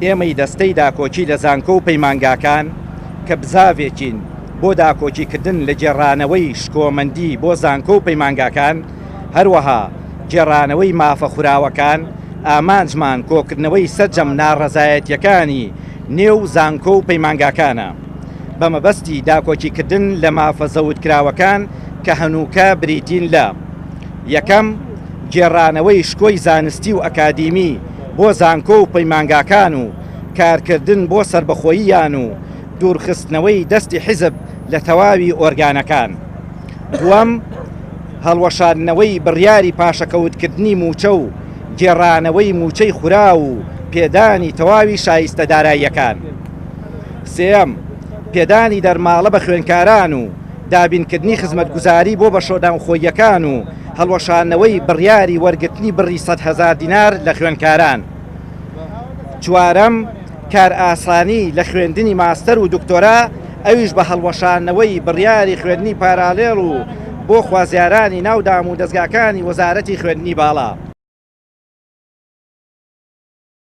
ئێمەی دەستەی داکۆچی لە زانکۆ و پەیمانگاکان کە بزاوێکین بۆ داکۆچیکردن لە گێڕانەوەی شکۆمەندی بۆ زانکۆ و پەیمانگاکان، هەروەها گێڕانەوەی مافە خوراوەکان، ئامانجمان کۆکردنەوەی سەرجەم ناڕەزایەتیەکانی نێو زانکۆ و پەیمانگاکانە بە مەبەستی داکۆچیکردن لە مافە زەوتکراوەکان کە هەنووکە بریتین لە: یەکەم، گێڕانەوەی شکۆی زانستی و ئەکادیمی بۆ زانکۆ و پەیمانگاکان و کارکردن بۆ سربەخۆییان و دوورخستنەوەی دەستی حیزب لە تەواوی ئۆرگانەکان. دووەم، هەڵوەشاندنەوەی بڕیاری پاشەکەوتکردنی موچە و گێڕانەوەی موچەی خورا و پێدانی تەواوی شایستە داراییەکان. سێەم، پێدانی دەرماڵە بە خوێنکاران و دابینکردنی خزمەتگوزاری بۆ بەشۆدانخۆییەکان و هەڵوەشاندنەوەی بڕیاری وەرگرتنی بڕی 100,000 دینار لە خوێنکاران. چوارەم، کار ئاسانی لە خوێندنی ماستەر و دکتۆرا، ئەویش بە هەڵوەشاندنەوەی بڕیاری خوێندنی پارالێڵ و بۆ خوازیارانی ناودام و دەستگاکانی وەزارەتی خوێندنی باڵا.